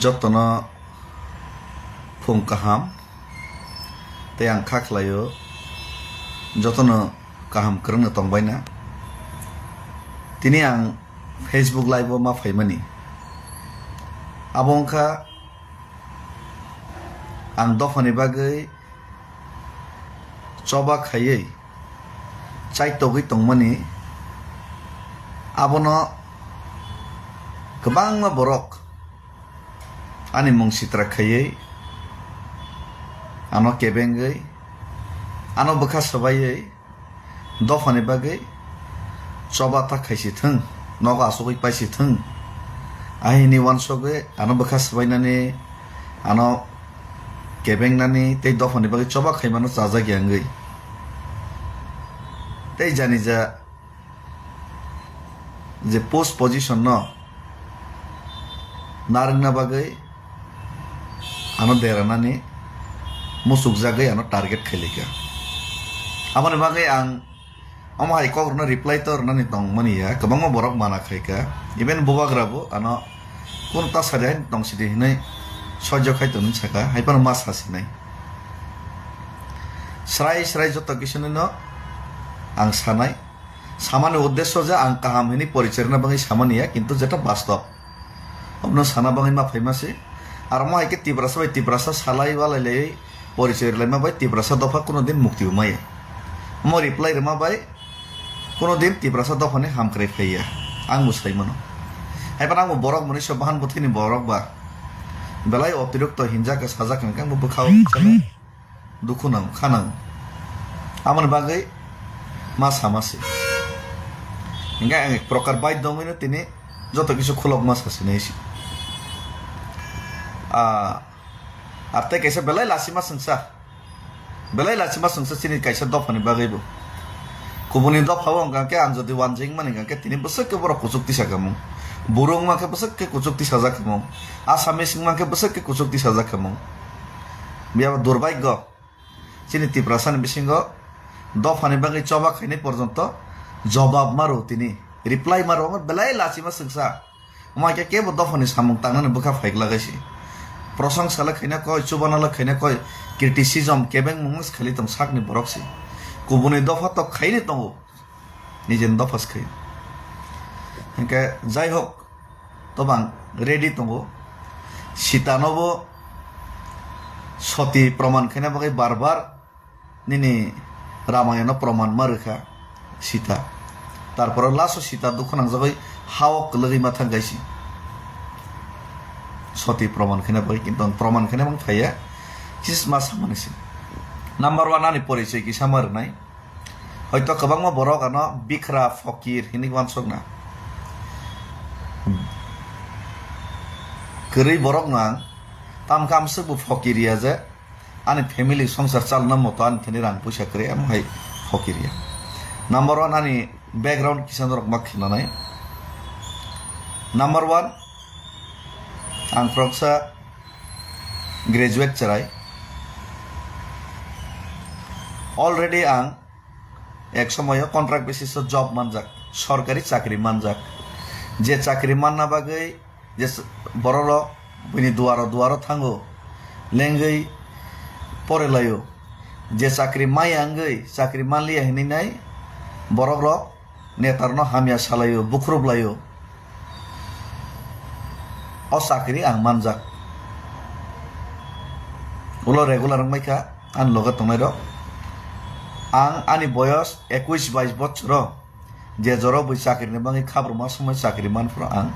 जतन फुं kaham te ang khaklayo जतन kaham krang tongbaina tini ang Facebook live ma faimani abongkha ang dofani bagai coba khayei chai togui tongmani abono kebang ma borok ani mong sitra khayei ano kebengai ano bekas sabayei dofani bagai coba ta khaisi thung noga asugui paisi thung ahini wansoge ano bekas sabainani ano kebengnani tei dofani bagai coba khaimano chaja gyangai tei jani ja je post position no narangna bagai ano deranani musuk jagai ano target khailika amani bagai ang amai kogrna reply tor nani tong mani ya kabang ma borok mana khaika even bobagrabo ano kunta sadai tong sidi hinai সহ্য খাইতো ছাকা hyper মাছ হাসি নাই স্রাই স্রাই যত কিছু আং সানাই সামান্য উদ্দেশ্য যে আং কাহাম হিনি পরিচালনা বাঙাই সামানিয়া কিন্তু যেটা বাস্তব আপনার সানা বাঙাই মা ফাইমাসি আর মা হাইকে তিব্রাসা বাই তিব্রাসা সালাই বালাই পরিচয় মা বাই তিব্রাসা দফা কোনোদিন মুক্তি মাইয়া মো রিপ্লাই রেমা বাই কোনোদিন তিব্রাসা দফানি হামক্রাই ফাইয়া আং মুসাই মনো হাইপার আং বরক মনি সব বাহান বথিনি বরক বা belai অতিরিক্ত হিংসাকে সাজা খাঙ্কা মো বখাও চলে দুঃখ নাও খানাও আমার বাগৈ মা সামাসি হিংগা এক প্রকার বাইদ দমিনো তিনি যত কিছু খোলক মাছ আছে নাইছি আর তাই কাইসা বেলাই লাসিমা সংসা চিনি কাইসা দফানি বাগৈবো কুবুনি দফাও অঙ্কাকে আন যদি ওয়ানজিং মানে কাকে তিনি বসকে বড় কুচুক্তি সাকামু burung make besek ke kucuk ti saja kemong asamis make besek ke kucuk ti saja kemong biar durbagyo chini tiprasan bisingo dofani bagai coba khaini porjonto jawab maro tini reply maro belai lachima singsa make ke bo dofani samung tangnani buka faik lagaisi প্রশংসা লাখাইনা কয় চুবানা লাখাইনা কয় criticism কেবেং মুংস খালি তম সাকনি বরকসি কুবুনি দফা তো খাইনি তম নিজেন দফাস খাই হ্যাঁ যাই হোক তবাং রেডি তব সীতানব সতী প্রমাণ খাইনা বাকি বারবার নিনি রামায়ণ প্রমাণ মারখা সীতা তারপর লাস্ট সীতা দুঃখ নাংজাবাই হাওক লগি মাথা গাইছি সতী প্রমাণ খাইনা বাকি কিন্তু প্রমাণ খাইনা বাং ফাইয়া কিস মাস মানিছি নাম্বার 1 আনি পরিচয় কি সামার নাই হয়তো কবাং মা বড় কানো বিখরা ফকির হিনি ওয়ানসক না Keri borok nang tam kam sebu fokiria je ani family সংসার চালনা মতো ani thani rang puisa kre am hai fokiria number 1 ani background kisan rok makhina nai number 1 ang proksa graduate charai already ang এক সময় contract basis job মানজাক সরকারি চাকরি মানজাক যে চাকরি মাননা বাগৈ যে বড় বইনি দুয়ারো দুয়ারো থাঙ্গো লেঙ্গৈ পরে লাইও যে চাকরি মাই আঙ্গৈ চাকরি মানলিয়া হিনি নাই বড় রক নেতার ন হামিয়া সালাইও বুখরুব লাইও অ চাকরি আং মানজাক উলো রেগুলার মাইখা আন লগে তমাই রক আং আনি বয়স 21-22 বছর যে জর বই চাকরি নে বাঙি খাবার মা সময় চাকরি মানফ্র আং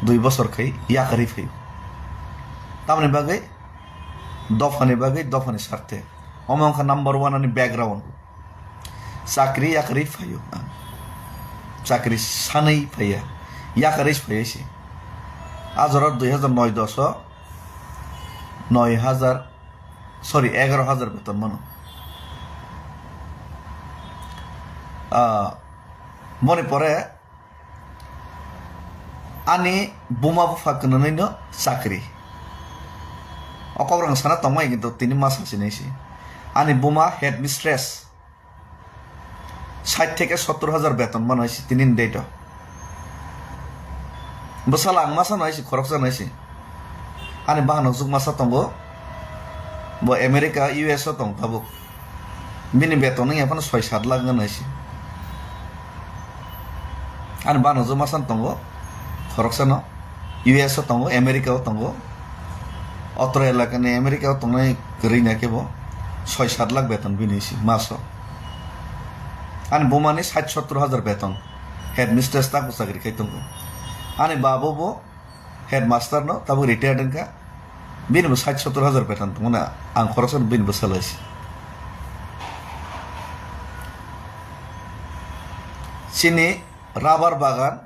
2 বছর খাই ইয়াকারি ফাই তামনে বাগৈ দফানি স্বার্থে অমংখা নাম্বার 1 আনি ব্যাকগ্রাউন্ড চাকরি ইয়াকারি ফাইও চাকরি সাनै ফাইয়া ইয়াকারি ফাইছে আজর 2009-10 11,000 বেতন মানো মনে পড়ে ani buma bufa kenanino sakri okograng sana tomai gitu tini mas hasinesi ani buma head mistress 60 থেকে 70,000 বেতন মনে হয়েছে তিন date bosala ang masa naisi khoroksa naisi ani bahano juk masa tongo bo America US o tong tabuk bini beton ngi apano 6-7 lakh naisi ani bahano juk masa tongo khoroksa no US o tongo America o tongo otro elakani America o tongnai gri nakebo 6-7 lakh beton binisi maso ani bomani 60-70 হাজার বেতন headmistress tak usagri kai tongo ani babo bo headmaster no tabu retired ka bin bo 60-70 হাজার বেতন tongo na ang khorosan bin bo salasi sini rabar bagan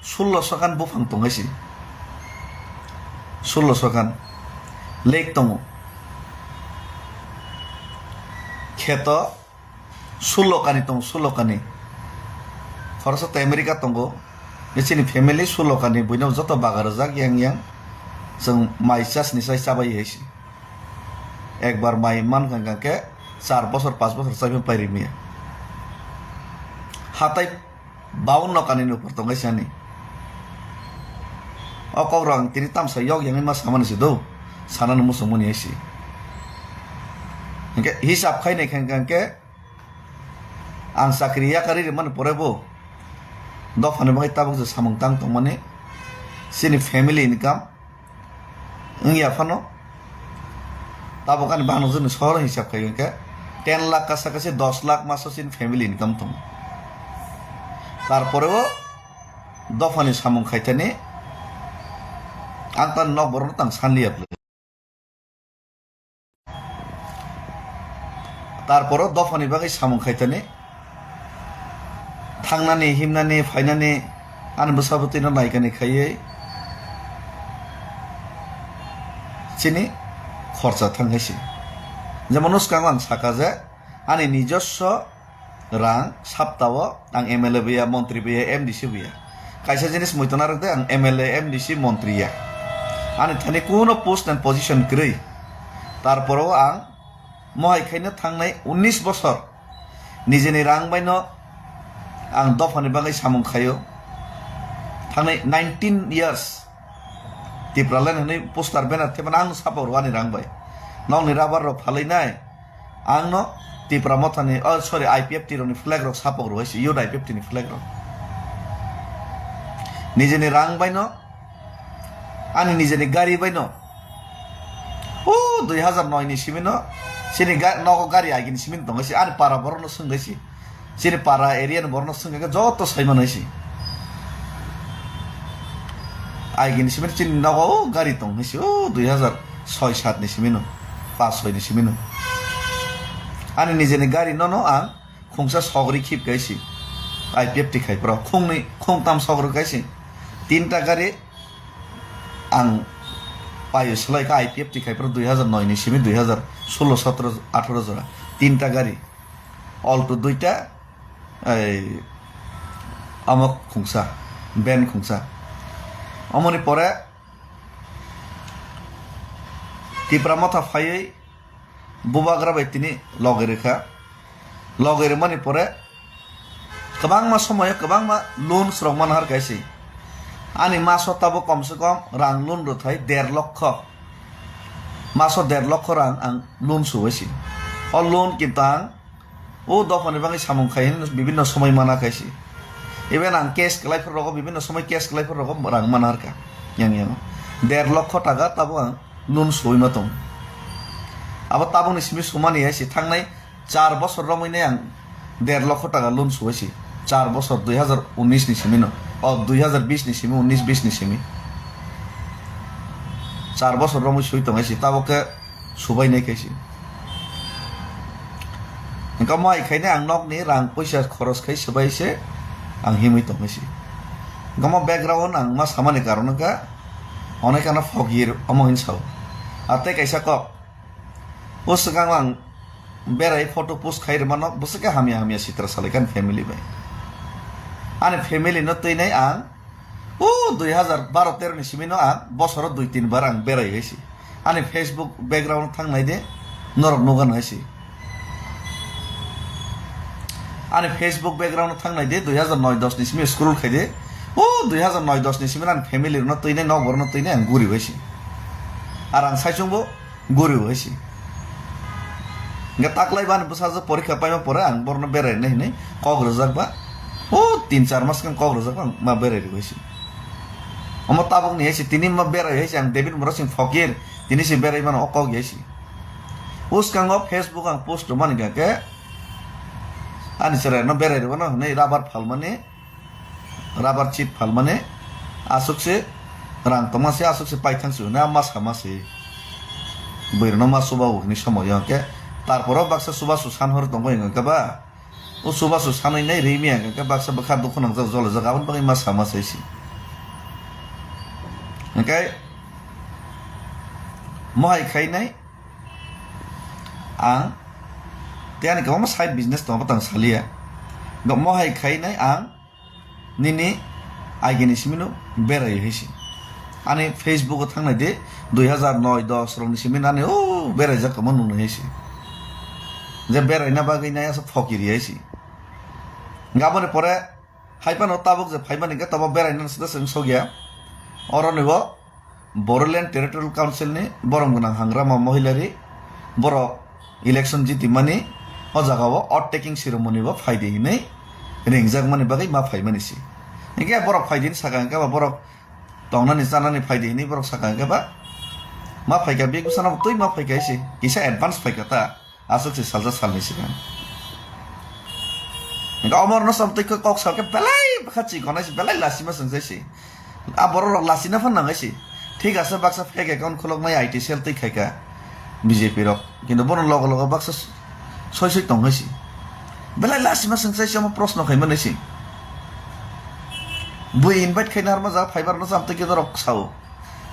1600 kan bufang tongasi 1600 kan lake tongo kheto 16 kani tong 16 kani khorosat America tongo nesini family 16 kani buino joto bagar jak yang jeng mai chas ni sai sabai heisi ekbar mai man kan ke 4 বছর 5 বছর sabi pairi mi hatai 52 kani no por tongai sani okorang tiri tam sa yok yang mas saman si do sanan musumuni heisi ke hisab khaine kan ke ang sakriya kari man porebo dofane bagai tabuk je samung tang tong mane sini family income ngia fano tabukan banu jun shor hisab khai ke 10 lakh কাছাকাছি 10 lakh maso sin family income tong tarporeo dofane samung khaitane angtan nok borno tang sanliap tarporo dofane bagai samung khaitane थांनानै हिमनानै फायनानै आन बसाबतिनो नायकानि खायै चिनि खरचा थांगासि जेमन उसकां आं साकाजे आंनि निजस्व रां सप्ताह आं एमएलए बिया मन्त्री बिया एमडिसि बिया कायसा जिनिस मयतना रदे आं एमएलए एमडिसि मन्त्रिया आंनि थानि कोनो पोस्ट एन्ड पोजिशन ग्रै तारपरो आं महायखायनो थांनाय 19 বছর निजेनि रां बायनो ang dofani bagai samung khayo thangnai 19 years tipralan hani poster banner teman ang sapor wani rangbai nong ni rabar ro phalai nai ang no tipra mothani sorry IPF tironi flag ro sapor hoisi yod IPF tini flag ro nijeni rangbai no ani nijeni gari bai no 2009 ni simino sini nogo gari agini simin tongasi ani para borno sungasi sini para area no borno sunga joto saiman hoisi agini simin chin nogo gari tong hoisi 2006-7 ni simino 5-6 ni simino ani nijeni gari no ang khungsa sogri khip gaisi IPF ti khai pro khungni khungtam sogro gaisi tinta gari ang payo selai ka IPF ti khai pro 2009 ni simi 2016-17-18 jora tinta gari alto duita amok khungsa ben khungsa amoni pore tipra motha phai bubagra bai tini logere mani pore kabang ma somoy kabang ma loan srogman har kaisi ani maso tabo komse kom rang loan ro thai 1.5 লক্ষ maso 1.5 লক্ষ rang ang loan suwesi o loan kitang o dofani bangi samung khain bibinno somoy mana kaisi even ang cash kalai for rogo bibinno somoy cash kalai for rogo rang manar ka yang 1.5 লক্ষ টাকা tabo ang loan suwi matong abo tabo ni simi sumani haisi thangnai 4 বছর রমইনে আং 1.5 লক্ষ টাকা loan সুয়েছি 4 বছর 2019 নি Cimino ও 2020 নি সিমি 19-20 নি সিমি 4 বছর রমই সুই তংাইছি তাবকে সুবাই নাই খাইছি ইনকা মাই খাইনে আং নক নি রাং পয়সা খরচ খাই সবাইছে আং হিমি তংাইছি গমা ব্যাকগ্রাউন্ড আং মা সামানি কারণকা অনেকানা ফগির অমহিন সাও আতে কাইসা কক ও সগাং আং berai photo post khair manok busaka hamia sitra salekan family bai ani family no tei nai ang 2012-13 ni simino ang bosor 2-3 bar ang berai haisi ani Facebook background thang nai de norok nogan haisi ani Facebook background thang nai de 2009-10 ni simi scroll khai de O 2009-10 ni simin an family no tuine no bor no tuine ang guri hoisi ar ang saisungbo guri hoisi nga taklai ban busajo porikha paima pore ang borno berai nei nei kog rojak ba O 3-4 mass kan kog rojak bang ma berai hoisi omo tabok ni hoisi tini ma berai hoisi ang David Murasing Fakir tini si berai man okog hoisi uskang op Facebook ang post man ga ke ani sere no berai no nei rabar phal mane rabar chip phal mane asuk se rang toma se asuk se paithang su na mas hama se boirno ma subau ni samoy ke tarporo baksa suba su sanhor tongo ga ba o suba su sanai nei reimi ga baksa bakha dukhunang ja jol ja gaun bangai mas hama se si okay mohai khai nai ang tiani ka ma side business to patang salia ga mohai khai nai ang nini aigeni simino berai hoisi ani Facebook thangnai de 2009-10 rong simin ani o berai jak mon nun hoisi je berai na bagai na asa Fakir hoisi gabone pore haipan tabuk je phaiban ga taba berai na sida sing sogya oronibo Boreland Territorial Council ni borong gunang hangrama mohilari borok election jiti mani o jagao oath taking ceremony bo phaide hinai ringjak mani bagai ma phaimani si inge borok phaidin sakang ka borok tongnani janani phaide hinai borok sakang ka ba ma phaiga be gusana tui ma phaiga si kisa advance phaiga ta asuk si salja salni si kan inge amor no samtai ko kok sa ke belai khachi konai si belai lasima sangjai si a borok lasina fan nangai si ঠিক আছে Baksa fake account খোলক নাই IT cell তৈ খাইকা BJP rock কিন্তু বন log log Baksa ছয় ছয় টং হইছি বেলাই লাসিমা সংসাইছি আমার প্রশ্ন খাইমা নাইছি বই ইনভাইট খাইনার মা যা ফাইবার না জামতে কি রক সাও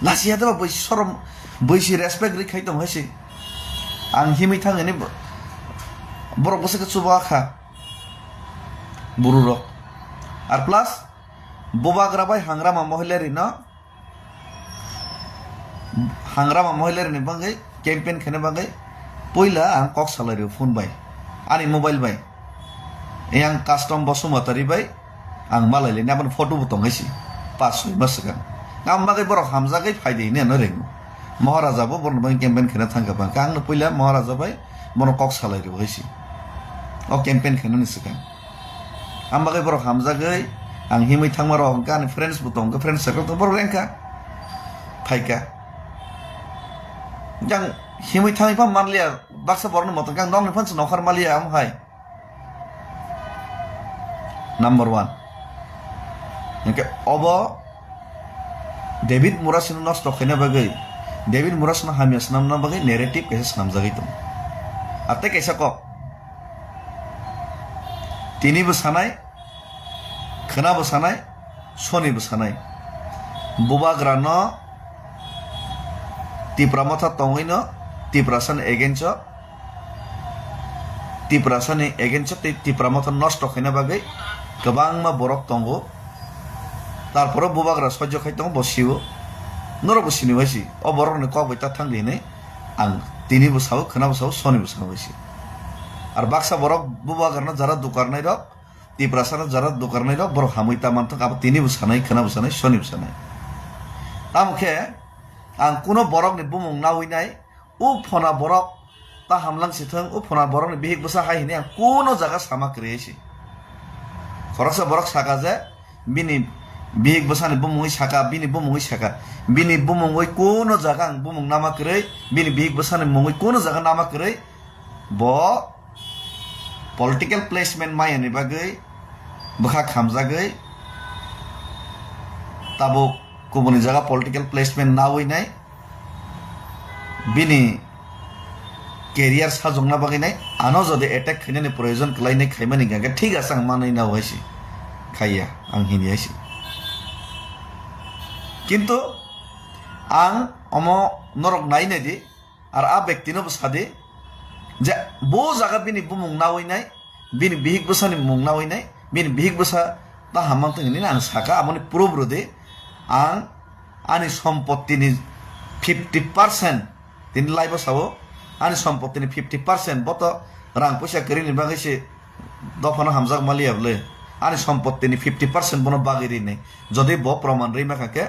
লাসিয়া দেবা বই শরম বইছি রেসপেক্ট রি খাইতম হইছি আং হিমি থাঙেনি বড় বসে চুবা খা বুরু রক আর প্লাস বোবাগ্রাবাই হাংরামা মহিলারি না hangrama mohilari ni bangai campaign khane bangai poila ang kok salary phone bai ani mobile bai yang custom basumatari bai ang malaili ni aban photo butong haisi pas masakan ngam bagai borok hamza gai phaide ni no reng maharaja bo borno bangai campaign khane thangka bang kang no poila maharaja bai bono kok salary haisi o campaign khane ni sakan am bagai borok hamza gai ang himai thangmaro kan friends butong ka friends circle to borok rengka phaika yang himui tangi pa manlia baksa borno moto kang dong ni pan nokar malia am hai number 1 yang ke obo David Murasino nosto khene bagai David Murasino hamias nam na bagai narrative kaisa nam jagai tum ate kaisa ko tini busanai khana busanai soni busanai bubagrano Tipramata tongino tiprasan egencho tiprasani egencho tipramata nosto khina bagai gobang ma borok tongo tarporo bubagra sojjo khaitongo bosibo noro bosini hoisi o borok ni kok baita thangdi nei ang tini busau khana busau soni busau hoisi ar baksa borok bubagra jara dukarnai rok tiprasana jara dukarnai rok borok hamuita mantok aba tini busanai khana busanai soni busanai tamkhe ang kuno borok ni bumung nawi nai u phona borok ta hamlang sithang u phona borok ni bihik busa hai ni ang kuno jaga sama kresi khorasa borok saka je bini bihik busa ni bumung saka bini bumung saka bini bumung oi kuno jaga ang bumung nama krei bini bihik busa ni mung oi kuno jaga nama krei bo political placement mai ni bagai bakha khamjagai tabo kubuni jaga political placement na hoi nai bini career sajong na bagai nai ano jodi attack khine ni proyojon klai nai khaimani ga ঠিক আছে ang manai na hoisi khaiya ang hini aisi কিন্তু ang omo norok nai nai di ar a ব্যক্তি no bsade je bo jaga bini bumung na hoi nai bini bihik bsa ni mung na hoi nai bini bihik bsa ta hamang teng ni ang saka amoni puro bro de ang ani সম্পত্তি ni 50% tin laibo sabo ani সম্পত্তি ni 50% boto rang pusa keri ni bagai se dofano hamjak mali able ani সম্পত্তিনি 50% bono bagiri nei jodi bo proman rei makake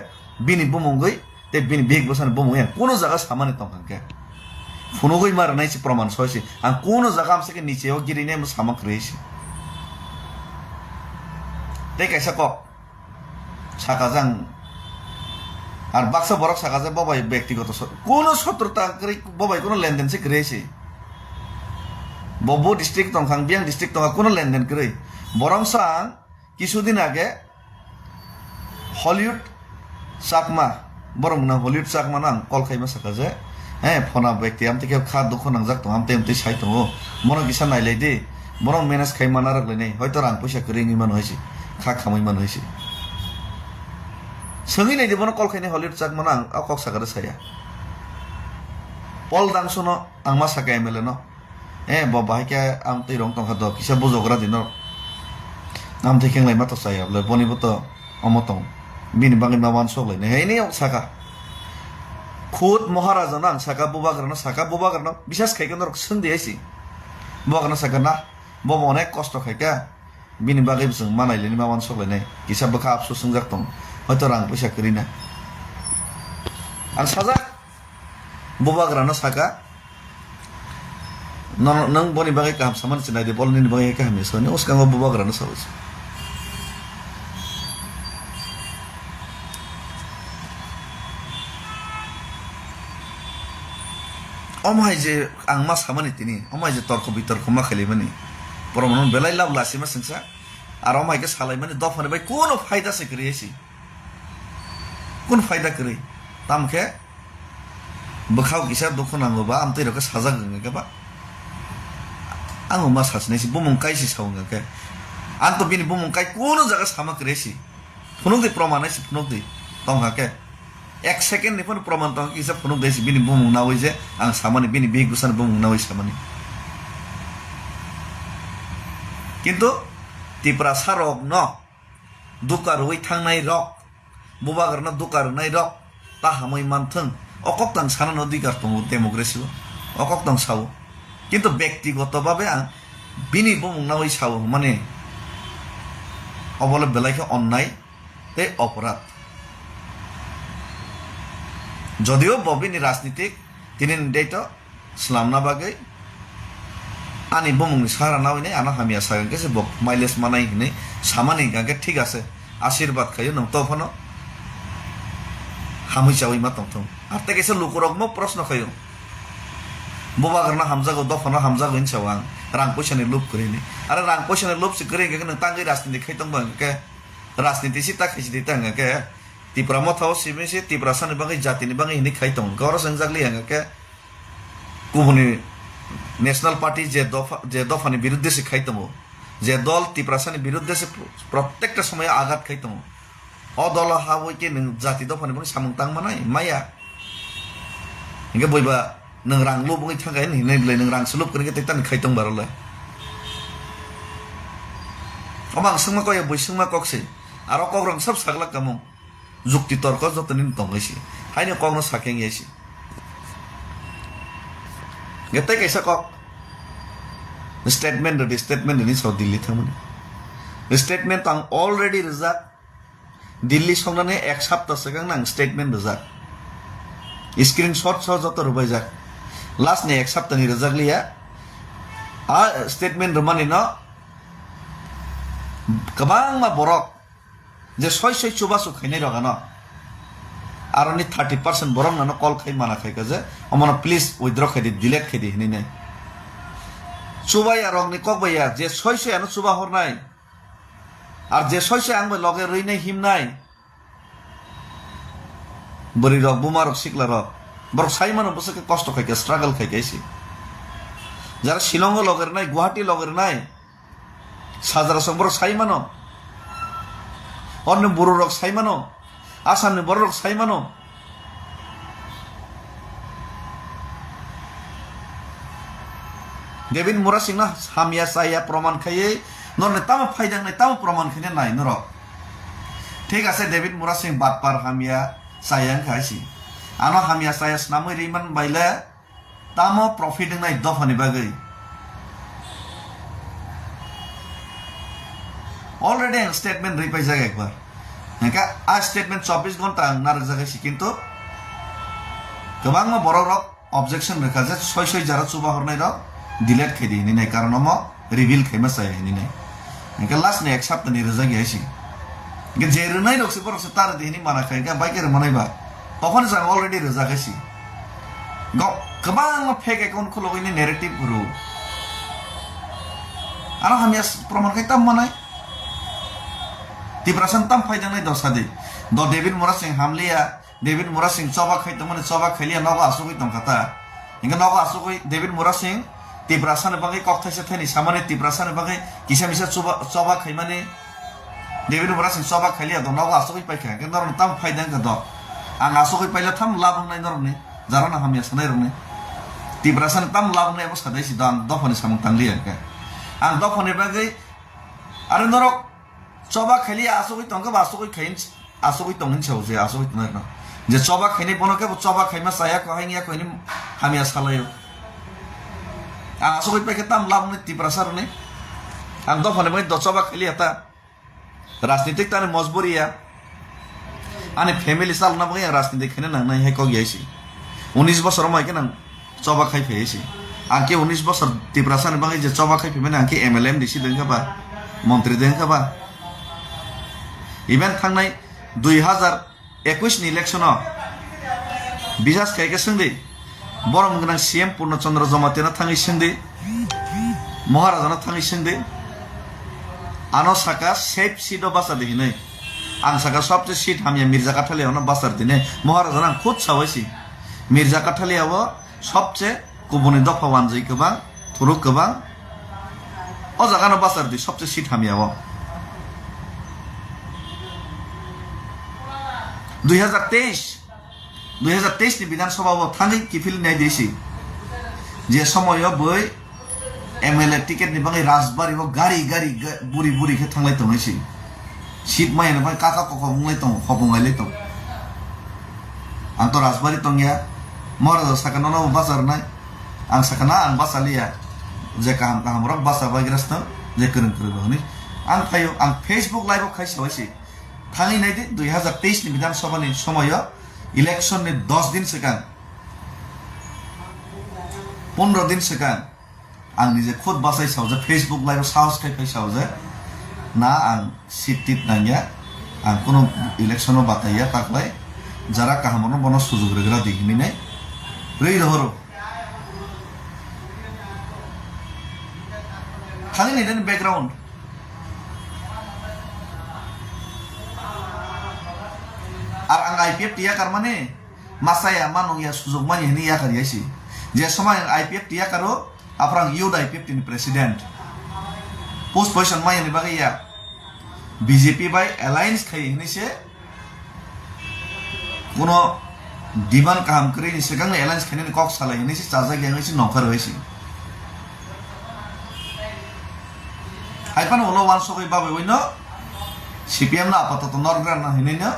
bini bumungoi te bini big bosan bumung en kono jaga samane tongkake funogoi mar naisi proman soisi an kono jaga amsake nicheo girine mo samak reisi te kaisa kok sakajang আর বাক্সা বরক সাকাজে বাবাই ব্যক্তিগত কোনো শত্রুতা করে বাবাই কোনো লেনদেন সে করেছে ববো district তংখাং বিয়াং district Tankha কোনো লেনদেন করে বরং সাং কিছুদিন আগে হলিউড চাকমা বরং না হলিউড চাকমা না কল খাইমা সাকাজে হ্যাঁ ফোনা ব্যক্তি আমি থেকে খা দুঃখ নাংজাক তো আমি তেমতে সাই তো মনে কিসা নাইলাই দে বরং ম্যানেজ খাইমা না রাখলে নেই হয়তো রাং পয়সা করে ইমান হয়েছে খা খামাইমান হয়েছে সঙ্গী নাই দিব কল খাইনি হলিউড চাক মানে আং কক সাকারে সাইয়া পল দাংস ন আং মা সাকা এমএলএ ন বাহাইকে আম তৈ রং টংখা দ কিসা বুজগ্রা দিন আম থেকে লাই মাতো সাইয়া বলে বনিব তো অমতং বিনি বাঙি মামান সকলাই নে হেই সাকা খুদ মহারাজা না সাকা বুবাগ্রানো বিশ্বাস খাইকে নরক সন্ধি আইসি বুবাগ্রানো সাকা না বব অনেক কষ্ট খাইকা বিনি বাগি বিসং মানাইলেনি মামান সকলাই নে কিসা বখা আফসোস সংজাক তং হয়তো রাং পয়সা করি না আর সাজা বুবাগ্রানো সাকা nang boni bagai kaham saman sinai de bol ni bagai kaham so ne uska ngo bubagrano sabus omai je ang mas samani tini omai je torko bitorko ma khali mani poromonon belai lav lasi ma singsa ar omai ke salai mani dofane bai kono faida se kriyesi কোন ফায়দা করে তামকে বখাও কিসা দুঃখ নাঙ্গবা আম তৈ রকে সাজা গঙ্গা আঙো মা সাসনাইছি বুমুং কাইছি সাউঙ্গাকে আং তো বিনি বুমুং কাই কোন জায়গা সামাক রেছি ফুনুক দি প্রমাণ আইছি ফুনুক দি তংহাকে 1 সেকেন্ড নিফন প্রমাণ তং কিসা ফুনুক দেছি বিনি বুমুং না হই যে আং সামানি বিনি বিগ গুসান বুমুং না হই সামানি কিন্তু তিপ্রা সারক ন দুকার হই থাংনাই রক বুবাগ্রানো দুকার নাই রক তাহামই মানথং অকক তাং সানান অধিকার দङ ডেমোক্রেসি অকক তাং সাও কিন্তু ব্যক্তিগতভাবে বিনি বুমুং না হই সাও মানে অবলে বেলাইকে অন্যায় তে অপরাধ যদিও ববিনি রাজনীতিক তিনি নির্ধারিত ইসলাম না বাগে আনি বুমুংনি সারা না হইনে আনা হামিয়া সাগাকে সে বক মাইলেজ মানাই হিনে সামানি গাকে ঠিক আছে আশীর্বাদ খাইও নং তফানো হামই চাওই মা তং আর তে কেসে লুকুরক মো প্রশ্ন খাইও বুবাগ্রানো হামজাগো দফানো হামজাগো ইন চাওয়াং রাং পয়সানি লুপ করিনি আরে রাং পয়সানি লুপ সে করে গে নং তাঙ্গি রাজনীতি খাইতং বাঙ্গে রাজনীতি সি তা খাইছি দিতাঙ্গে কে তিপ্রা মথাও সিমেসি তিপ্রা সানি বাঙ্গে জাতিনি বাঙ্গে হিনি খাইতং গর সংজাগলি হাঙ্গে কুবনি ন্যাশনাল পার্টি যে দফানি বিরুদ্ধে সে খাইতম যে দল তিপ্রাসানি বিরুদ্ধে সে প্রত্যেকটা সময় আঘাত খাইতম অদল হাবইকে জাতি দফানি বনি সামুং তাং মানাই মায়া হিংগে বইবা নং রাং লুপ বই থাকাय হিनै বলে নং রাं सुलुप करके तेतान खाइतং बारले अमां संमा कय बइ संमा कक्से आरो कग्रं सब सागला कामु जुक्ति तर्क जतनि तंगैसि हाइने कग्न साकें यासि गेतै कैसा कक स्टेटमेंट नि सो दिल्ली थामनि स्टेटमेंट आं अलरेडी रिजा दिल्ली संनानै एक सप्ताह सिगां आं स्टेटमेंट रिजा स्क्रीनशट स जत रुबाय जा लास्ट ने एक सप्ताह नि रिजागलिया आ स्टेटमेंट रमानि न गोबां मा बरक जे सय चुबासु खैनाय रगान आरो नि 30% बरं नानो कल खाइ माना खाइका जे अमन प्लीज उइथड्र खाइदि डिलीट खाइदि हिनि नै चुबाया रंनि ककबाया जे सय आनो चुबा हरनाय आर जे सय आंबो लगे रैनाय हिमनाय बरि रक बुमा रक सिकला रक बर साइमान बसके कष्ट खाइका स्ट्रागल खाइकाइसि যারা শিলংও লগের নাই গুয়াহাটি লগের নাই সাজারা সম্বর সাইমানো অন্য বুড়ো রক সাইমানো আসামনি বড় রক সাইমানো দেবিন মুরা সিং না হামিয়া সাইয়া প্রমাণ খাইয়ে নরনে তাম ফাইদাং নাই তাম প্রমাণ খাইনে নাই নর ঠিক আছে দেবিন মুরা সিং বাটপার হামিয়া সাইয়াং খাইছি আনো হামিয়া সাইয়া নামই রিমান বাইলে তাম প্রফিট নাই দফানি বাগৈ অলরেডি आं स्टेटमेंट रिपाइजाक एकबार नोंका आ स्टेटमेंट 24 घन्टा आं नारजागासि किन्तु गोबां बर' रक ऑब्जेक्शन रखा जे सय जारा चुबा हरनाय रक डिलीट खायदि हिनि कारण म रिवील खायमा जाय हिनि नोंका लास्ट ने एक सप्ताह नि रजा गयासि के जे रनाय रकसे बरसे तार दिनि माना खायगा बाइक रे मनायबा तखन जों अलरेडि रजागासि गोबां फेक एकाउंट खुलगैनि नेरेटिव गुरु आरो हामिया प्रमाण खायता मनाय तिब्रासन तम फायदांनाय दसादि द डेविड मोरा सिंह हामलिया डेविड मोरा सिंह चबा खायतो माने चबा खायलिया नगा आसुगै दंखाता इंगा नगा आसुगै डेविड मोरा सिंह तिब्रासन बागै कक्थायसे थैनि सामाने तिब्रासन बागै किसा मिसा चबा खाय माने डेविड मोरा सिंह चबा खायलिया द नगा आसुगै पाइखा के नरन तम फायदां ग द आं आसुगै पाइला थाम लाबनाय नरने जाराना हामिया सनाय रने तिब्रासन तम लाबनाय बस खादायसि द आं दफानि सामं तांलिया के आं दफानि बागै आरो नरक चबा खायलिया आसुगै तंगा आसुगै खायन आसुगै तंगन छौजे आसुगै तंगन जे चबा खायनि बनके चबा खायमा साया कहैनिया कहनि हामिया सालायो आं आसुगै पाइके ताम लाबनाय तिब्रासारने आं दफानि बागै द चबा खायलिया ता राजनीतिक ताने मजबुरिया आने फैमिली सालना बागै राजनीतिक खायनो नांनाय हे कगियासि 19 बছर मायके नां चबा खायफैयासि आंके 19 बছर तिब्रासारनि बागै जे चबा खायफैमाने आंके एमएलएम दिसि दोंखाबा मन्त्री दोंखाबा इवेन थांनाय 2021 नि इलेक्शनाव बिजास खायके सोंदि बरम गोनां सीएम पूर्णचंद्र जमातेना थाङै सोंदि महाराजाना थाङै सोंदि आनो साका सेफ सीट बासा दिनै आं साका सबसे सीट हामिया मिर्जा काठालियावना बासार दिने महाराजाना खुद सावैसि मिर्जा काठालियाव सबसे गुबुननि दफा वानजै गोबां थुरुक गोबां अ जागानो बासार दि सबसे सीट हामियाव 2023 नि विधानसभाव थाङै किफिल नाय दिसि जे समय बै एमएलए टिकेट नि बाङै राजबारिव गारि गारि बुरि बुरि के थांलाय तंगैसि सीट मायना बाय काका कका बुंलाय तं खबंगायलाय तं आं तो राजबारि तंगिया महाराजा साकाना बाजार नाय आं साकाना आं बासालिया जे काम काम रक बासा बायग्रास्त जे करन करबनि आं फायो आं फेसबुक लाइव खायसावैसि थाङै नायदि 2023 नि विधानसभानि समय इलेक्शन नि 10 दिन सिगां 15 दिन सिगां आं निजे खुद बासाय सावजे फेसबुक लाइव साहस खायफै सावजे ना आं सीट टिट नांगिया आं कोनो इलेक्शनाव बाताया ताकलाय जारा काहामनो बनो सुजुग रेग्रा दिगिनि नै रै रहरो थाङै नायदि बैकग्राउंड আর আং আইপিএফ টিয়া কারমানে মাসায়া মানংয়া সুযোগ মানি হেনি ইয়া কারিয়াসি যে সময় আইপিএফ টিয়া কারো আফরাং ইউড আইপিএফ টিনি প্রেসিডেন্ট পোস্ট পজিশন মাইনি বাগে ইয়া বিজেপি বাই অ্যালায়েন্স খাই হেনিসে কোন ডিমান্ড কাম করে নি সেগাং অ্যালায়েন্স খাইনি কক সালাই হেনিসে চাজা গেংসি নকর হইসি হাইপান ওলো ওয়ান সগৈ বাবে ওইনো সিপিএম না আপাতত নরগ্রান না হেনিনা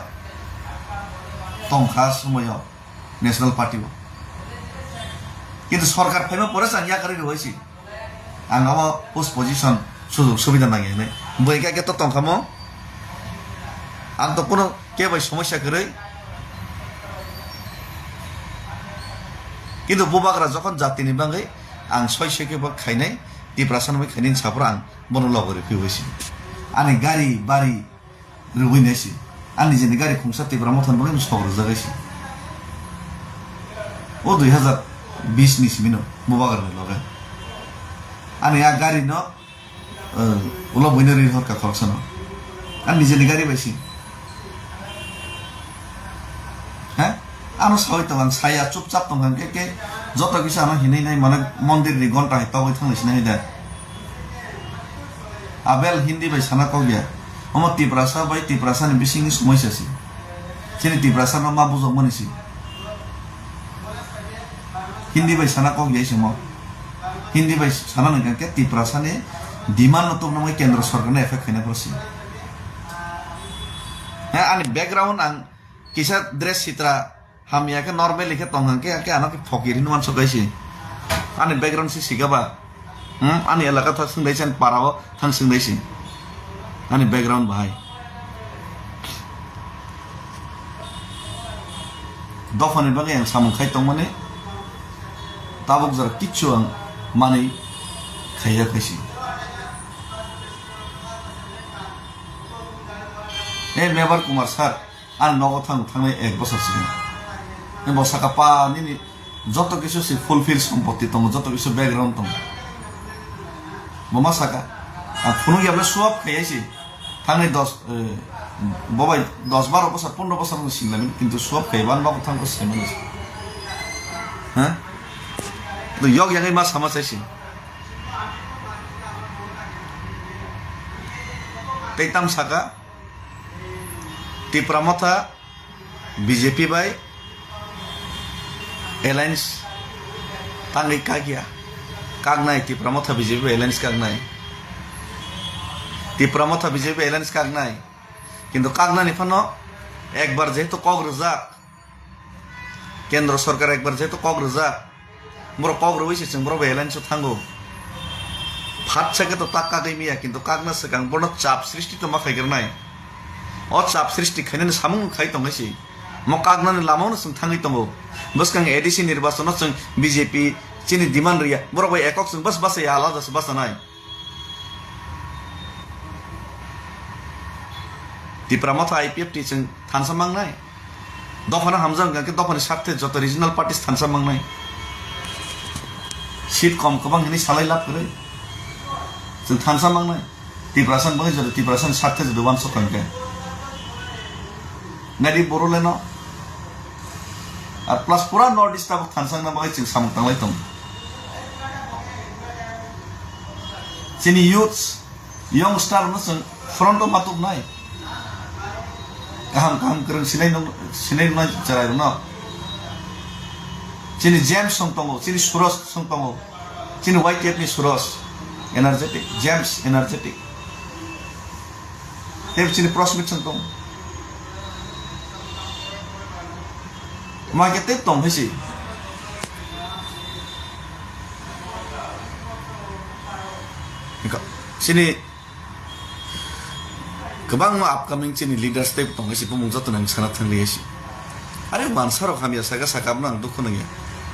तंखा समय नेशनल पार्टी किन्तु सरकार फैमा परे आं या करि रहिसि आं अब पोस्ट पोजिशन सुजुग सुविधा नाङे नै बैका के तो तंखामो आं तो कोनो के भाई समस्या करै किन्तु बुबाग्रा जखन जातिनि बाङै आं सयसे के बा खायनाय तिब्रासन बै खायनि साफोर आं बनो लगरे फैबायसि आनि गारि बारि रुबैनायसि आंनि जेने गारि खुंसा तिब्रा मथन बाङै सग्र जागायसि ओ 2020 नि सिमिनो बुबाग्रानि लगे आनि आ गारि न उला बइनरि हरका खरसन आंनि जेने गारि बायसि हैं आनो सावै तंग आं साया चुपचाप तंग के जत किसा आनो हिनै नाय माने मन्दिर नि घंटा हितावै थांनैसि नाय दा आबेल हिन्दी बाय साना कगिया अमा तिब्रासा बाय तिब्रासा नि बिसिंनि समयसासि जेने तिब्रासा न मा बुजक मनिसि हिन्दी बाय साना कगियासि म हिन्दी बाय साना नंगा के तिब्रासा नि डिमान्ड न तम नमै केन्द्र सरकार ने एफेक्ट खायना परसि है आनि बैकग्राउंड आं किसा ड्रेस चित्रा हामिया के नॉर्मल लिखे तंग के आना के फकिरि नुमान सगायसि आनि बैकग्राउंड सि सिगाबा आनि एलाका था संदैसन पाराव थां संदैसि ani background bahai dofani bagai yang samung khai tongmane tabuk jar kichu ang mani khaya kaisi Mebar Kumar sir an nogo tangnai 1 বছর sigan ebo sakapa nini joto kisu si fulfill সম্পত্তি tongo joto kisu background tongo mama saka phunu yable suap khayasi tangnai 10 bobai 10-12 বছর 15 বছর no singlamin kintu suap khayban ba thangko semani ha to yog yangai ma samasai si teitam saka Tipramotha BJP by Alliance tangi kagia kagnai Tipramotha BJP Alliance kagnai Tipramotha BJP Alliance kagnai কিন্তু কাগনানি Fanon একবার যেহেতু কগ্রজাক কেন্দ্র সরকার একবার যেহেতু কগ্রজাক বড় কগ্র হইছে বড় alliance থাঙ্গো ফাট থেকে তো টাকা গইমিয়া কিন্তু কাগনা সেকাং বড় চাপ সৃষ্টি তো মাখাইগের নাই ও চাপ সৃষ্টি খাইনে সামুং খাই তংছি ম কাগনানি লামাউনো जों थांगै दंगो बसकां एडिसि निर्वाचन जों बीजेपी चिनि डिमान्ड रिया बरबो एकक जों बस बस आलादा बसनाय Tipramotha IPF टी जों थानसामांनाय दफाना हामजां गाके दफानि साथे जत रिजनल पार्टीस थानसामांनाय सीट कम कबां हिनि सालाय लाब करे जों थानसामांनाय तिप्रासन बङै जत तिप्रासन साथे जत वान सखनके Nadi Boroleno at plus pura Nordista Tansang na mga samutang laitong sini youths young star no front of matub nai kaham kereng sinay no charai no sini James song tongo sini Suros song tongo sini white cap ni Suros energetic James energetic heb sini prospect song tongo Market tiếp tục hay gì? Sini kebang ma upcoming sini leader step tong hay si pumung jatuh nang sangat thangli hay si. Are mansar kami ya saga sakam nang dukho nang ya.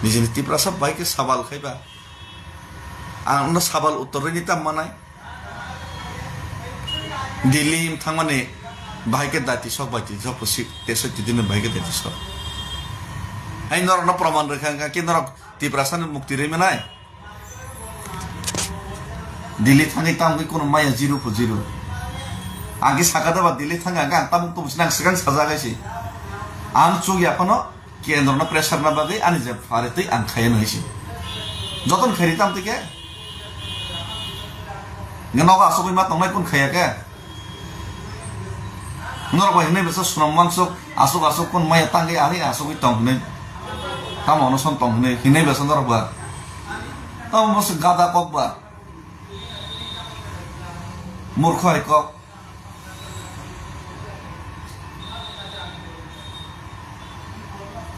Ni sini tipra sab baik ke sabal khay ba. Ang sabal uttor ni tam manay. Dilim thang mane baik ke dati sok baik ti sok posik tesok ti din baik ke dati sok. Ay norok na praman rekang ka kinarok tiprasan mukti re menai Dili thangi tam ki kono maya 0 agi sakada ba dili thanga ga tam to busnang sekan saja gaisi ang chugi apono kendro na pressure na bagi ani je fareti ang khayen hoisi joton kheri tam tike ngenoga asoi ma tongnai kun khaya ke norok ba hine besa sunam mangsok asuk kun maya tangi ari asuk tong ne Kamu ono sontong hine besan dorok ba. Kamu masuk gada kok ba. Murkho ay kok.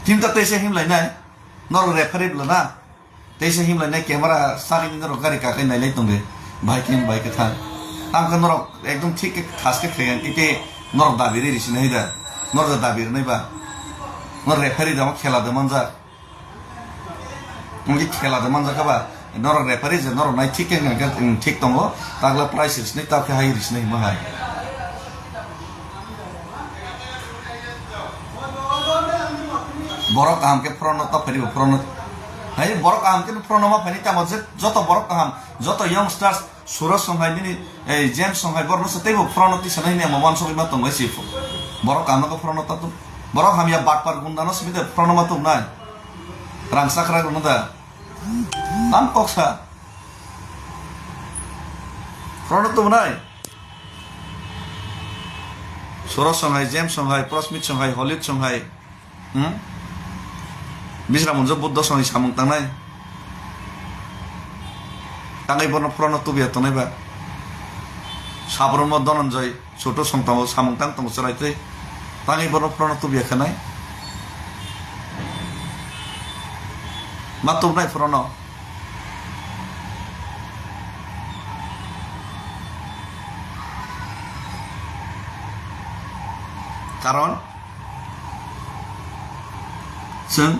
Tim tak tese him lai nai. Nor referee blana. Tese him lai nai camera sari ni dorok gari kakai nai lai tong de. Baik ke than. Tam kan dorok ekdom thik ke khas ke khayan ite norok dabiri risi nai da. Nor da dabir nai ba. Nor referee da ma khela da manja. Mungkin khela da manja ka ba. Nor referee je nor nai thik ke ngai thik tongo. Tagla price ris nai ta ke hai ris nai ma hai. Borok kaham ke pronota pheri pronot. Hai borok kaham ke pronoma pheri ta mojhe joto borok kaham joto youngsters Suros songhai ni James songhai borno sa tebo pronoti sanai ni mo wanso ma tong si borok kaham ka pronota tu borok ham ya batpar gundano smide pronoma tu nai rangsakra gunada tam koksa pronot tu nai Suros songhai James songhai Prosmit songhai Hollywood songhai Bisra munjo buddha songi samung tangnai tangai borno prono tu biya tonai ba sabromo dononjoy choto songtamo samung tang tong soraite tangai borno prono tu biya khanai matum nai prono কারণ जों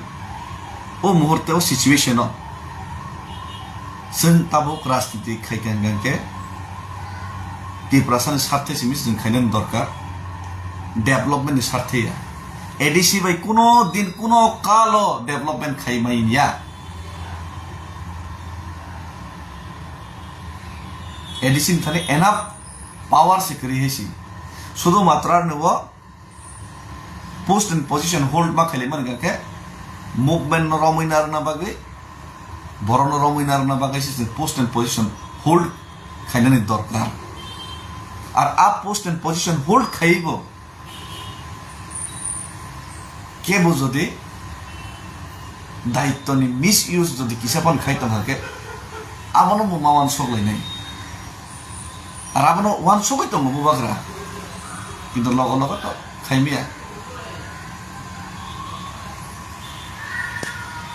ओ मुहूर्तेव सिचुएशनाव जों Tabuk राजनीति खायगांगांके त्रिपुरासानि स्वार्थे सिमिस जों खायनो दरकार डेभलपमेन्टनि स्वार्थेया ADC bye कोनो दिन कोनो कालो डेभलपमेन्ट खायमाइनिया एडिसिन थाने एनाफ पावर से करिहेसि शुधुमात्र नुवा पोस्ट एंड पोजिशन होल्ड मा खायलायमानगांके मुभमेन्ट रमिनारना बागै बरन रमिनारना बागै से पोस्ट एंड पोजिशन होल्ड खायनानै दरकार और आ पोस्ट एंड पोजिशन होल्ड खाइबो केबो जदि दायित्वनि मिस यूज जदि किसापान खायता थाके आबनो मावान सगलायनाय और आबनो वान सगाय दङ बुबाग्रा किन्तु लग लग तो खायमिया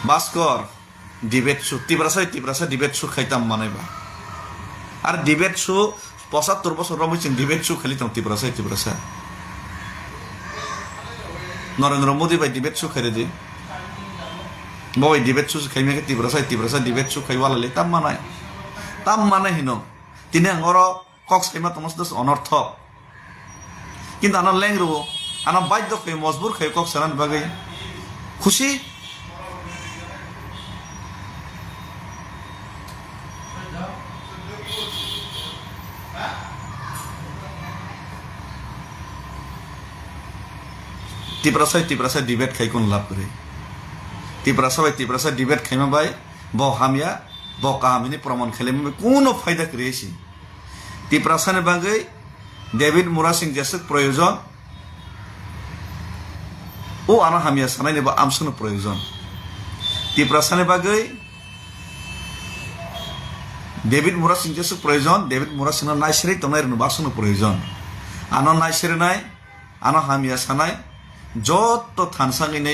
भास्कर डिबेट शो तिब्रासा डिबेट शो खाइताम मानेबा और डिबेट शो 75 বছর রমেছেন ডিবেট শো খালিতাম तिब्रासा नरेंद्र मोदी भाई डिबेट शो खाई दे बय डिबेट शो खाइमेके तिब्रासा डिबेट शो खाइवाले ताम मानाय हिनो तिने आंगर कक्स खाइमा तमस दस अनर्थक किन्तु आना लेंग्रबो आना बाध्य खाइ मजबूर खाइ कक्स सानान बागै खुशी तिब्रासा डिबेट खाई कोन लाभ करे तिब्रासा डिबेट खाइमा बाय ब हामिया ब काहामिनि प्रमाण खाइले कोनो फायदा करेसी तिब्रासानि बागै डेविड मुरा सिंह जैसे प्रयोजन ओ आना हामिया सानायनि बा आमसनो प्रयोजन तिब्रासानि बागै डेविड मुरा सिंह जैसे प्रयोजन डेविड मुरा सिंह नायसेरै तनाय बासनो प्रयोजन आना नायसेरनाय आना हामिया सानाय जत थानसाङैनो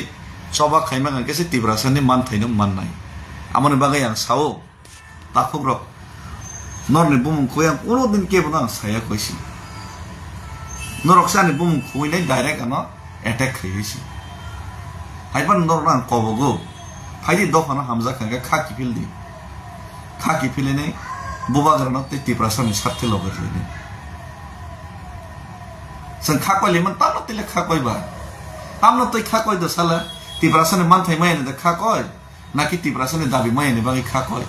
सभा खाइमागांकेसो तिब्रासानि मान थाइनो माननाय आमनि बागै आं सावो ताखुब्र नरनि बुमुंखौ आं कोनो दिन केबो आं सायाखैसि नरकसानि बुमुंखौइनाय डाइरेक्ट आं एटेक खाइसि हाइबान नरना आं कबगो फाइदि दफाना हामजाखांगे खाखि फिलिनै बुबाग्राना तिब्रासानि सार्थे लगरलायनो जों खाखयलिमोन तामनो तिले खाखयबा तामनो तै खाखय द साला तिब्रासानि मानथाय मायने द खाखय नाकि तिब्रासानि दाबि मायने बागै खाखय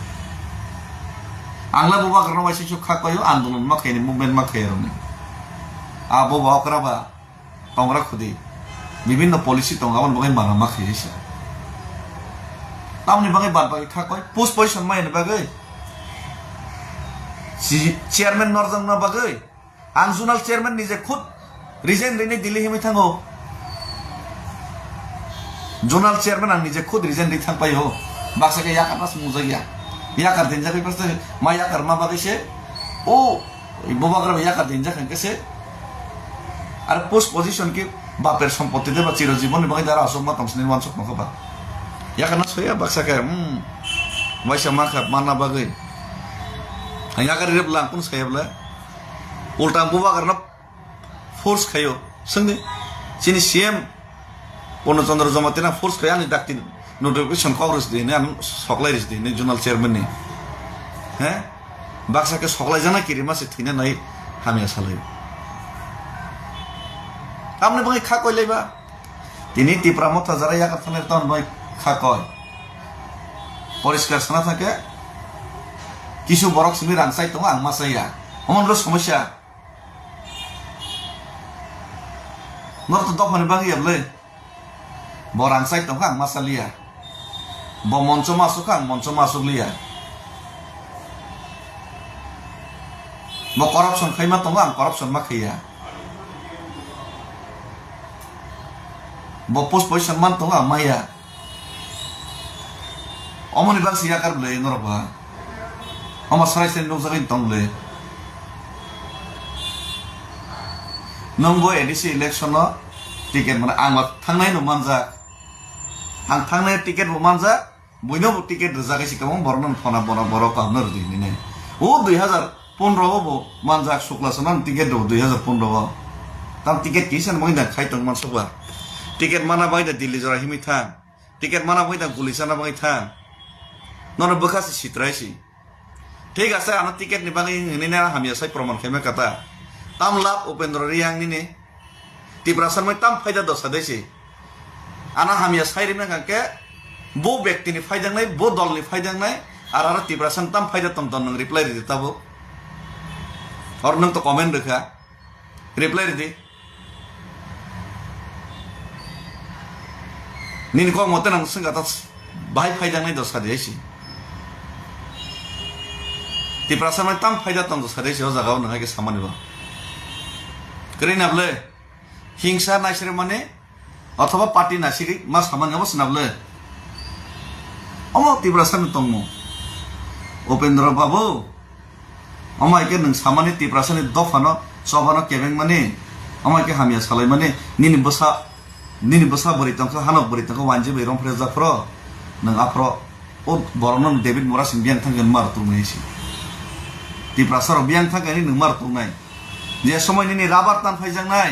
आंला बुबाग्राना वाइसो खाखयो आन्दोलन माखायनि मुभमेन्ट माखायरने आ बबा अकराबा तंग्रा खुदि विभिन्न पलिसि तंगावन बागै माना माखायसि तामनि बागै बाद बागै खाखय पोस्ट पोजिशन मायने बागै चेयरमैन नरजंना बागै आं जुनाल चेयरमैन निजे खुद रिजाइन लेने दिल्ली हिमै थांगो जोनाल चेयरमैन आं निजे खुद रिजाइन दै थांपाय हो बाक्साके याकार नास मुजागिया याकार देनजाखै पास मा याकार मा बागैसे ओ बबाग्रा याकार देनजाखैसे आरो पोस्ट पोजिशन के बापेर सम्पत्ति दे बा चिरजीवन बागै दारा असम मा तमसनि वानसक नखबा याकार नास होया बाक्साके वाइसा माखा माना बागै याकार रेबला कुन सायबला उल्टा बबाग्राना फोर्स खायो संदे सिनि सीएम पूर्णचंद्र जमातीना फोर्स खाया नि दाक्ति नोटिफिकेशन कांग्रेस दिने आं सकलाइरिस दिने जोनाल चेयरमैन नि हैं बाक्सा के सकलाइ जाना किरि मासे थिने नाय हामिया सालायो आमने बागै खाकय लायबा तिनि तिप्रा मथा जारा याका थाने तन बाय खाकय परिष्कार साना थाके किछु बरक सिमि रांसाय दङ आं मासाया हमनल समस्या नर तो दफानि बागै याबले बरान साइड दङ आं मासालिया ब मन्च मासुक आं मन्च मासुकलिया ब करप्शन खाइमा दङ आं करप्शन मा खाया ब पोस्ट पोजिशन मान दङ आं माया अमनि बागै याकार बले नरबा अमा सरायसेन नगजागै दंले नंगौ एडिसि इलेक्शन टिकेट माने आं थांनाय न मानजा आं थांनाय टिकेट मानजा बयनोबो टिकेट रजागायसि गोबां बरन फना बना बर कामनो रदिने ओ 2015 बो मानजा सुक्लासना टिकेट दो 2015 tam tiket kisan bangda khai tong man soba tiket mana bangda Delhi jora himi thang tiket mana bangda gulisana bangai thang nono bekas sitraisi ঠিক আছে ana tiket ni bangai ni na hamia sai proman kheme kata tam lap Upendra Riang ni ne tiprasan mai tam faida dosa deisi ana hamia sai rim na ke bo ব্যক্তি ni faida nai bo dol ni faida nai ara tiprasan tam faida tom ton reply di tabo or nang to comment rekha reply di nin ko mote nang singa ta bai faida nai dosa deisi tiprasan mai tam faida tom dosa deisi o jaga nang ke samani ba krin able hingsa nasire mane অথবা party Nasiri মা সামান্য বসনাবলে অমো তিব্রাসান তংমো উপেন্দ্র বাবু অমাইকে নং সামানি তিব্রাসানি দফানো সবানো কেবেং মানে অমাইকে হামিয়া সালাই মানে নিনি বসা বরিতংখ হানক বরিতংখ ওয়ানজি বেরম ফ্রেজাফ্র নং আফ্র ও বরনং David মোরাসিন বিয়াং থাঙ্গেন মার তুমনাইছি তিব্রাসার বিয়াং থাঙ্গেনি নং মার তুমনাই যে সময় নিনি রাবার টান ফাইজাং নাই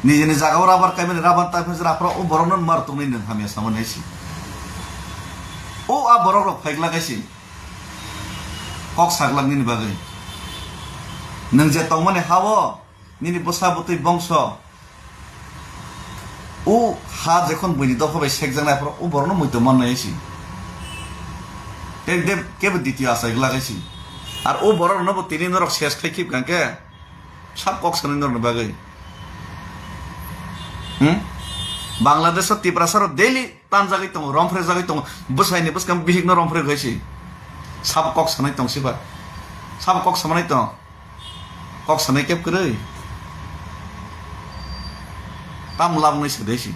নিজে জাগাও রাবার কাইমেন রাবার তাইফেজ রাফরা ও বরনন মার তুমনি নং হামিয়া সামনাইছি ও আ বরর ফাইগলা গাইছি কক সাগলাং নিনি বাগै নং যে তংমানে হাও নিনি বসা বতৈ বংশ ও হা যখন বইনি দফাবাই সেকজাং নাইফরা ও বরন মইতো মাননাইছি তে কেবে দ্বিতীয় আশা লাগাইছি আর ও বরর নব তিনি নরক শেষ খাইখিব গাঙ্কে সাপ কক সানি নরন বাগै বাংলাদেশ তিপ্রাসার ডেইলি টান জাগাই দङ রমফ্রে জাগাই দङ বসাইনি বসকাম বিহিগনো রমফ্রে গইছি সাব কক সানাই দङ সিবা সাব কক সামানাই দङ কক সানাই কেপ কरै তাম লাবनै সদেছি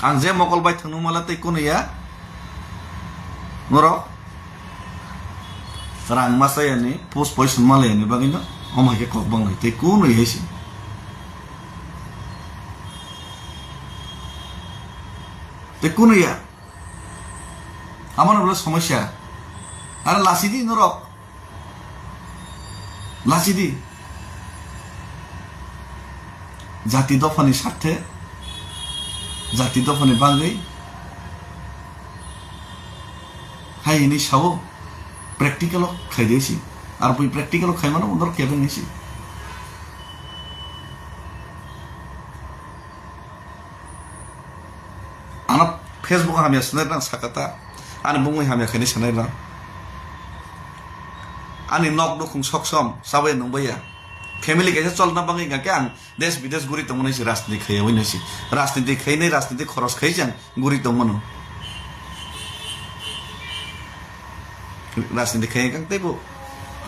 आं जे मकलबाय थांनो माला तै कोनैया नर रां मासायानि पोस्ट पयसन मालायानि बागैनो अमाइके कक बांनाय तै कोनै हेसि দেখুন ইয়া আমার বলে সমস্যা আর লাসিদি নরক লাসিদি জাতি দফানি স্বার্থে জাতি দফানি বাঙ্গৈ হাই ইনি সাবো প্র্যাকটিক্যাল খাই দিয়েছি আর বই প্র্যাকটিক্যাল খাই মানে ওনার কেবেন নিছি ana Facebook hamia sanai sakata ani bungui hamia khani sanai rang ani nok do khung soksom sabai nongbaya family ke chol na bangai ga ke ang desh bidesh guri to monai si rajniti khai hoinai si rajniti khai nei rajniti khoros khai jang guri to mono rajniti khai kang tebo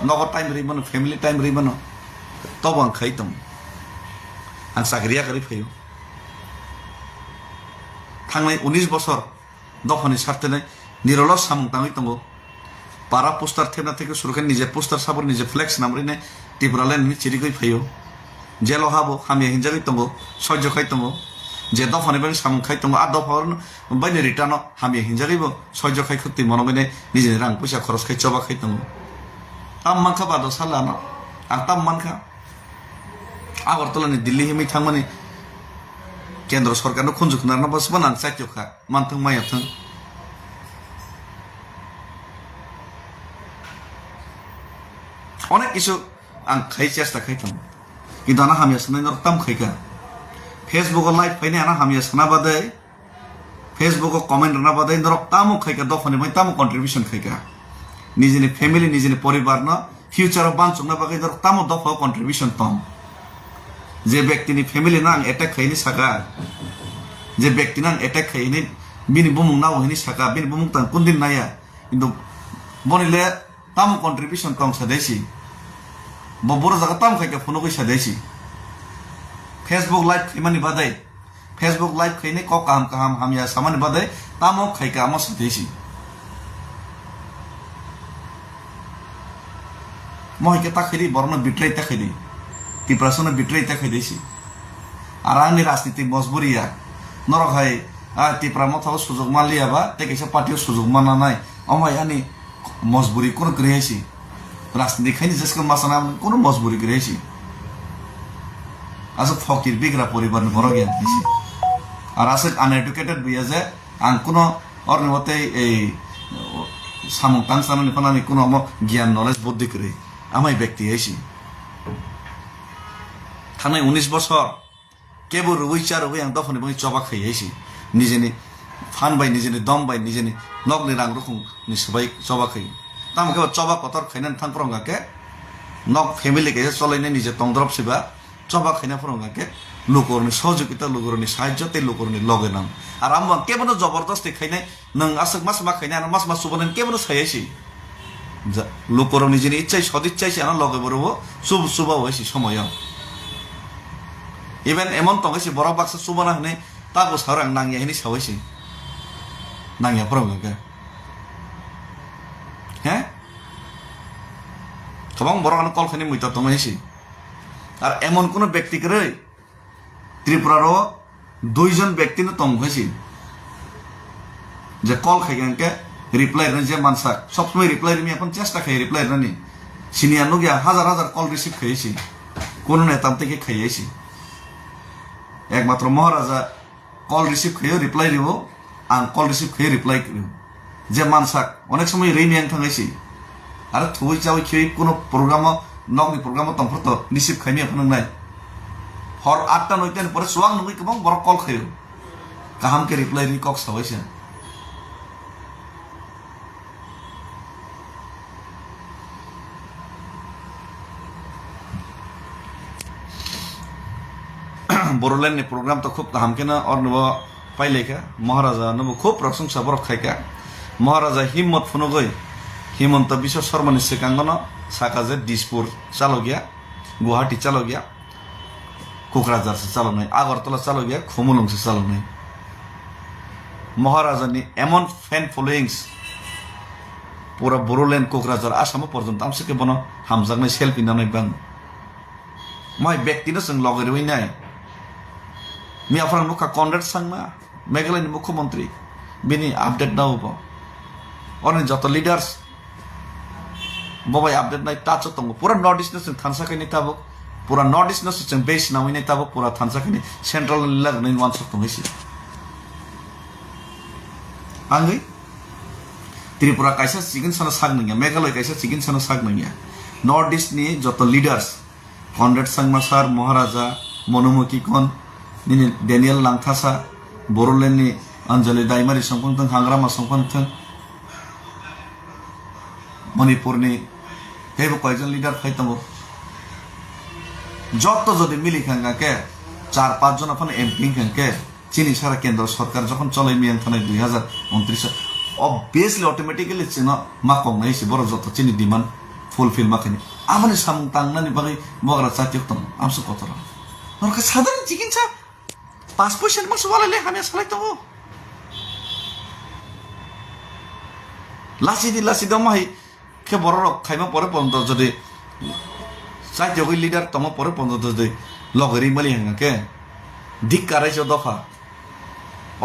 nogo time ri mono family time ri mono to bang khai tom ang sakriya kari phayo थांनाय 19 বছর দফানি স্বার্থে নাই নিরলস সামুং তাঙै दङ পারা poster থেমনা থেকে শুরু করে নিজে পোস্টার সাবর নিজে ফ্লেক্স নামরি নাই ত্রিপুরালেন নি চিরিগৈ ফাইও জেল হাবো হামিয়া হিনজাগৈ दङ সহ্য খাই दङ যে দফানি বাং সামুং খাই दङ আর দফার বাইনে রিটার্ন হামিয়া হিনজাগৈবো সহ্য খাই খতি মনগৈ নিজে রাং পয়সা খরচ খাই চবা খাই दङ তাম মানখা বাদ সালানো আর তাম মানখা আগরতলানি দিল্লি হিমি थांमानि কেন্দ্র সরকার খুঁজুক না বস বানান চাইকা মানথং মায়াথং অনেক কিছু আং খাই চেষ্টা খাইতাম কিন্তু আনা হামিয়া সানাই নরতাম খাইকা ফেসবুক লাইভ ফাইনে আনা হামিয়া সানা বাদে ফেসবুক কমেন্ট না বাদে নরতামও খাইকা দফানি মাই তামও কন্ট্রিবিউশন খাইকা নিজেনি ফ্যামিলি নিজেনি পরিবার না ফিউচার বানচুক না বাকি নরতামও দফাও কন্ট্রিবিউশন তম যে ব্যক্তিনি ফ্যামিলি নাং এটাক খাইনি সাকা যে ব্যক্তি নাং এটাক খাইনি বিনি বুমুং নাও হইনি সাকা বিনি বুমুং তাং কোনদিন নায়া কিন্তু বনিলে তাম কন্ট্রিবিউশন তম সাদেছি বড় জায়গা তাম খাইকা ফোন কই সাদেছি ফেসবুক লাইভ খাইমানি বাদাই ফেসবুক লাইভ খাইনি ক কাম কাম হামিয়া সামানি বাদাই তাম খাইকা আমা সাদেছি মহিকে তাখাইদি বরন বিট্রাই তাখাইদি তিপ্রাসনে বিট্রাই তাখাই দিয়েছি আর আনি রাজনীতি মজবুরিয়া নরক হয় তিপ্রা মথাও সুযোগ মানলিয়াবা তেকেছে পার্টিও সুযোগ মানা নাই অমাই আনি মজবুরি কোন করিয়েছি রাজনীতি খাইনি যেসকে মাসানা কোনো মজবুরি করে হয়েছি আসলে ফকির বিগ্রা পরিবার বড় জ্ঞান হয়েছি আর আসলে আনএডুকেটেড বইয়া যে আং কোনো অর্ণের মতে এই সামুং টাং সামনে ফানি কোনো আমার জ্ঞান নলেজ বুদ্ধি করে আমায় ব্যক্তি হয়েছি থানায় 19 বছর কেবল উইচার উই আং দফানি বই চবা খাইয়েছি নিজেনি ফান বাই নিজেনি দম বাই নিজেনি নগনি রাং রকম সবাই চবা খাই তা আমাকে চবা কতর খাইনান থাং ফরঙ্গাকে নক ফ্যামিলিকে চলাইনে নিজে তংদ্রব সিবা চবা খাইনা ফরঙ্গাকে লোকরনি সহযোগিতা লোকরনি সাহায্যতে লোকরনি লগে নাম আর আমরা কেবল জবরদস্তি খাইনাই নং আসক মাস মা খাইনা আর মাস সুবনেন কেবল সাইয়েছি লোকর নিজেনি ইচ্ছাই সদিচ্ছাইছি আনা লগে বরবো সুবা হয়েছি সময় ইভেন এমন তো হয়েছে বড় বাক্স সুবানা হনে তাকে সারাং নাঙ্গিয়া হিনি সাহয়েছি নাঙ্গিয়া ফরঙ্গাকে হ্যাঁ গোबां বড় কল খানি মুইতা তমাইছি আর এমন কোন ব্যক্তিকে ত্রিপুরারও 2 জন ব্যক্তি তম হয়েছি যে কল খাইগানকে রিপ্লাই যে মানসা সবসময় রিপ্লাই রিমি এখন চেষ্টা খাই রিপ্লাই রানি সিনিয়া নুগিয়া হাজার হাজার কল রিসিভ খাইছি কোন নেতাম থেকে খাইয়েছি একমাত্র মহারাজা কল রিসিভ খাইও রিপ্লাই দিব আং কল রিসিভ খাইও রিপ্লাই করিও যে মানসাক অনেক সময় রেমি আং থাঙাইছি আর থুই চাওই খেয়ে কোনো প্রোগ্রাম নগনি প্রোগ্রাম তমফরত রিসিভ খাইনি এখন নাই হর 8টা 9টার পরে সোয়াং নুই গোबां বড় কল খাইও কাহামকে রিপ্লাই রি কক সাবাইছে बोरोलैंड ने प्रोग्राम तो खूब हमके ना और नव पाइले का महाराजा नव खूब प्रशंसा बरक खाइका महाराजा हिम्मत फुनो गई हिमंत विश्व शर्मा निश्चय कांगन साकाजे दिसपुर चालो गया गुवाहाटी चालो गया कोकराझार से चालो नहीं आगरतला चालो गया खोमुलुंग से चालो नहीं महाराजा ने एमन फैन फॉलोइंग्स पूरा बोरोलैंड कोकराझार आसाम पर्यंत आमसे के बनो हामजागने सेल्फी नानै बां माय व्यक्ति न जों लगेर वइनाय मियाफ्रां मुखा कनरेड सांमा मेघालयनि मुख्यमंत्री बिनि आपडेट नाउबो अने जत लिडार्स बबाई आपडेट नाइ टाच तंग पूरा नॉर्थ ईस्ट न थानसाखैनि ताबो पूरा नॉर्थ ईस्ट न जों बेस नावैनि ताबो पूरा थानसाखैनि सेंट्रल लगनै वानसक तंगैसि आंगै त्रिपुरा काइसा सिगिन साना सागनैया मेघालय काइसा सिगिन साना सागनैया नॉर्थ ईस्ट नि जत लिडार्स कनरेड सांमा सार महाराजा मनोमुखी कन निनि डेनियल लांथासा बोरोलैंड नि अंजलि दाइमारी संपंथं हांग्रामा संपंथं मणिपुर नि हेबो कयजन लिडार फाइतंगो যত যদি মিলি খাঙ্গা কে 4-5 জন अपन एमपी खांके चीनी सारा केंद्र सरकार যখন চলাই মিয়াং থানায় 2029 obviously automatically চিনা মা কংনাইছি বড় যত চিনি ডিমান্ড ফুলফিল মাখানি আমানে সামুং তাংনানি বাগै বগরা চাতিক তম আমসু কতরা নরকা সাধারণ চিকিৎসা 5% মাস বলালে আমি সালাই তো লাসি দমাই কে বড় খাইমা পরে পর্যন্ত যদি চাইজগৈ লিডার তম পরে পর্যন্ত যদি লগেরি মালি হাঙ্গাকে দিক কারাইছো দফা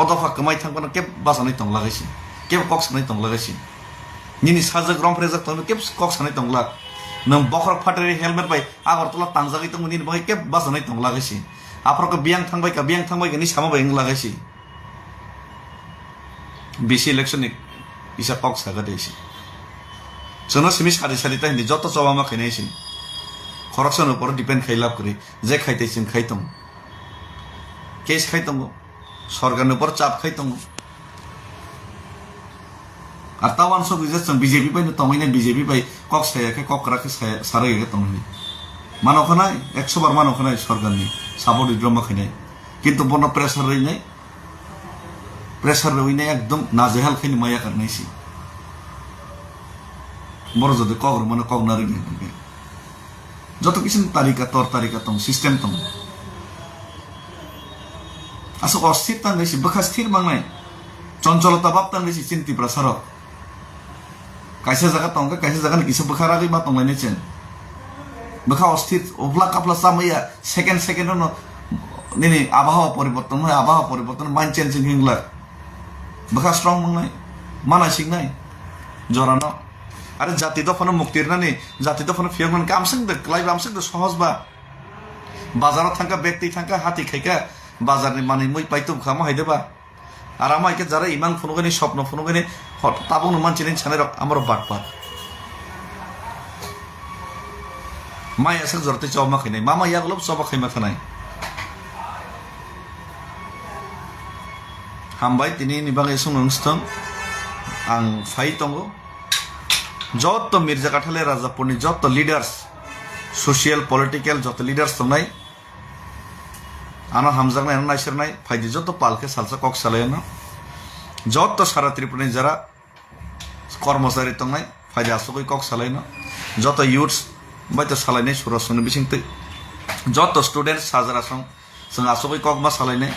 অদফা কমাই থাকবানো কে বাসানাই তং লাগাইছি কে কক সানাই তং লাগাইছি নিনি সাজক রং ফ্রেজাক তং কে কক সানাই তং লাগ नों बखर फाटरी हेलमेट बाय आगरतला तांजागै तंग निन बाय के बासनाय तंग लागायसि आफरको बियां थांबाय नि सामा बाय लागायसि बीसी इलेक्शन इसा पक सागा देसि जोनो सिमी सारि सारि ताइनि जत चबामा खैनायसि करप्शन ऊपर डिपेंड खैलाब करि जे खाइतैसिन खाइतंग केस खाइतंग सरकारनि ऊपर चाप खाइतंग আর তাওয়ান সব বিজেসন বিজেপি পাই তমাইনে বিজেপি পাই কক সায়াকে কক রাখে সারাইগে তমাইনি মানখনাই 100 বার মানখনাই সরকারনি সাপোর্ট ইদ্রমা খাইনাই কিন্তু বন প্রেসার রইনাই একদম নাজেহাল খাইনি মায়া করনাইছি বড় যদি কগর মানে কগনারি গে যত কিছু তারিকা তর তারিকা তম সিস্টেম তম আসো অস্থির তাংনাইছি বখা স্থির মাংনাই চঞ্চলতা ভাব তাংনাইছি চিন্তি প্রসার कैसे जगह तंग कैसे जगह किसे बखारा गई बात तंग चेन बखा अस्थिर ओबला कापला सामया सेकेंड न निनी आबहावा परिवर्तन माइंड चेंजिंग हिंगला बखा स्ट्रांग मंगनाय माना सिंगनाय जरानो আরে জাতি দফানো মুক্তির নানি জাতি দফানো ফিয়ার মানে আমসিং দে লাইভ আমসিং দে সহজ বা বাজারত থাকা ব্যক্তি থাকা হাতি খাইকা বাজারনি মানে মই পাইতো খামা হাইদেবা আর আমাকে যারা ইমান ফোনগানি স্বপ্ন ফোনগানি তাবন মানছিলেন ছানের আমার বাটপাত মাই আছে জরতে চাওয়া খাইনাই মামা ইয়াগুলো সবা খাইমা থানাই হামবাই তিনি নিবাং এসং নংস্থং আং ফাই তঙ্গো যত মির্জা কাঠালে রাজাপুরনি যত লিডার্স সোশিয়াল পলিটিক্যাল যত লিডার্স তংনাই আনা হামজাগনাই আনা নাইসেরনাই ফাইদি যত পালকে সালসা কক সালায়না যত সারা ত্রিপুরানি যারা কর্মচারী তংনাই ফাইদি আসুকই কক সালায়না যত ইউথস বাইতো সালাইনাই সুরসংনি বিসিংতে যত স্টুডেন্টস সাজারা সং जों আসুকই কক মা সালাইনাই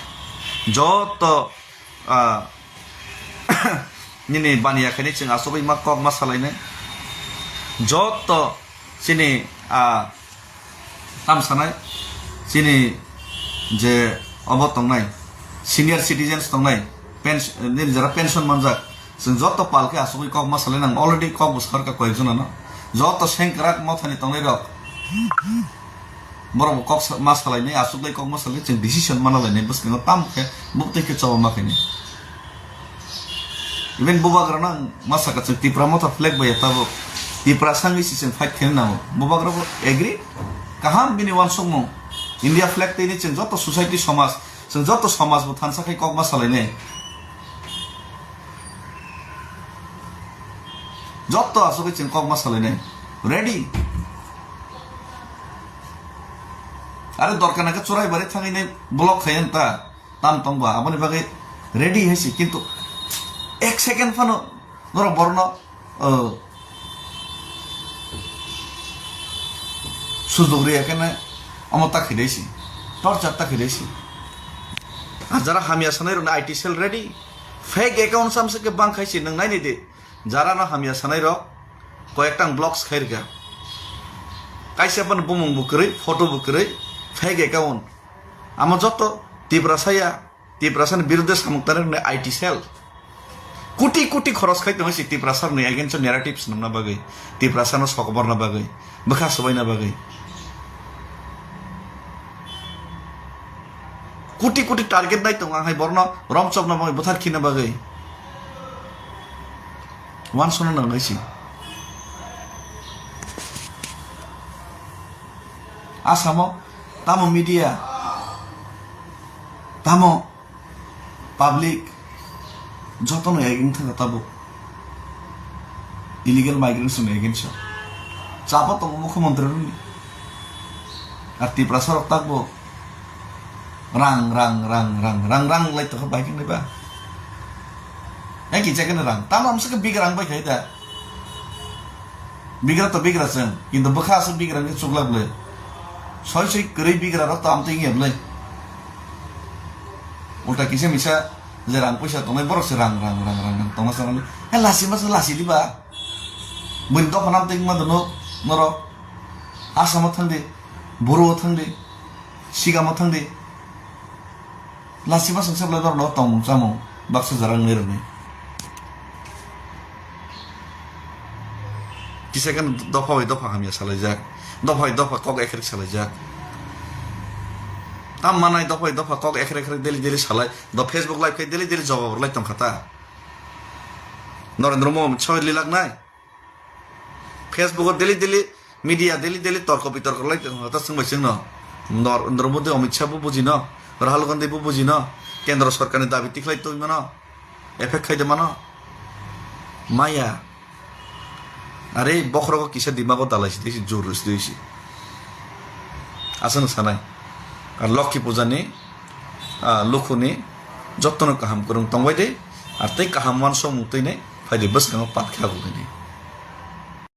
যত নিনি বানিয়াখানি जों আসুকই মা কক মা সালাইনাই যত চিনি তামসানাय চিনি যে অব তংনাय সিনিয়র সিটিজেন্স তংনাय যারা পেনশন মানজাক जों যত পালকে আসুকই কক মা সালাইনাং অলরেডি কক বছরকা কয়েকজনানো যত সেংক্রাক মথানি তংনাय রক বরং কক মা সালাইনাय আসুকলাই কক মা সালাই जों ডিসিশন মানালাयनाय বসকেनो तामखे मुक्तिके चावा माखैनि इवेन बुबाग्राना मासाका जों तिप्रा मथा फ्लेग बाय ताबो तिप्रा सांगि सिसन फाइट खेल नामो बुबाग्राबो एग्री काहाम बिनि वान समो इंडिया फ्लेग तेनि जों जत सोसाइटी समाज जों जत समाज बो थानसाखै কক মা सालायनाय जत आसुकै जों কক মা सालायनाय रेडी আরে দরকার নাকি চোরাই বাড়ি থাকাইনাय ব্লক খাইন তা তাম তংবা আপনি বাগে রেডি হইছি কিন্তু এক সেকেন্ড ফানো ধরো বর্ণ সুযোগরে এখানে অমতা খেলেছি টর্চারটা খেলেছি আর যারা হামিয়া সানাই রো IT cell ready fake account সামসকে বাং খাইছি নং নাইনি দে যারা না হামিয়া সানাই র কয়েকটা ব্লকস খাইরগা কাইসে পান বুমং বুকরে ফটো বুকরে ফেক অ্যাকাউন্ট আমার যত তীব্রাসানের বিরুদ্ধে সামুক্তানের আইটি সেল কোটি কোটি খরচ খাইতে হয়েছে তীব্রাসার নয় এগেন্স ন্যারেটিভস না বাগै তীব্রাসানো সকবর না বাগै বখা সবাই না বাগै কোটি কোটি টার্গেট নাই তো আহাই বর্ণ রমচপ না বাগै বথার খিনা বাগै ওয়ান শোনা না নাইছি আসামো তামো মিডিয়া তামো পাবলিক যতন এগিং থাকা তাবো ইলিগাল মাইগ্রেশন এগেন্স চাপা তো মুখ্যমন্ত্রী আর ত্রিপুরা সড়ক থাকবো রাং রাং রাং রাং রাং রাং লাইতো বাইকিং নেবা একই জায়গায় রাং তাম আমসকে বিগ্রাং বাই খাইতা বিগ্রা তো বিগ্রাছেন কিন্তু বখা আছে বিগ্রাংকে চুগলাবলে ছয় ছয় করে বিগ্রা তো আমতে গিয়েবলে উল্টা কিসে মিছা যে রাং পয়সা তোমায় বরসে রাং রাং রাং রাং তোমার সামনে হ্যাঁ লাসি মাসে লাসি দিবা বই দফা নাম তেগ মাদো নর আসামও থাকদে বড়োও থাকদে সিগামও থাকদে লাসি মাসে সেবলাই বার তম চামো বাক্স জারাং নেরনে কিসে কেন দফা হয় দফা হামিয়া সালাই যাক দফা হয় দফা কক একের সালাই যাক তাম মানাই দফায় দফা কক একের একের দেলি দেলি সালাই ফেসবুক লাইভ খাই দেলি দেলি জবাব লাইতাম খাতা নরেন্দ্র মোহাম্মদ ছয় লাখ নাই ফেসবুকত দেলি দেলি মিডিয়া দেলি দেলি তর্ক বিতর্ক লাইতাম খাতা সোंबायसों न নরেন্দ্র মোদী অমিত শাহবো বুঝি ন রাহুল গান্ধীবো বুঝি ন কেন্দ্র সরকারের দাবি তিখলাই তুই মান এফেক্ট খাইদে মান মায়া আরে বখরক কিসে দিমাগত দালাইছি দিছি জোর দিছি আসেন সানাই আর লক্ষ্মী পূজানি লুখুনি যত্ন কাহাম করুন তंबाय दे আর তাই কাহাম মান সম মুক্তই নাই ফাইদে বস কাম পাত খাবো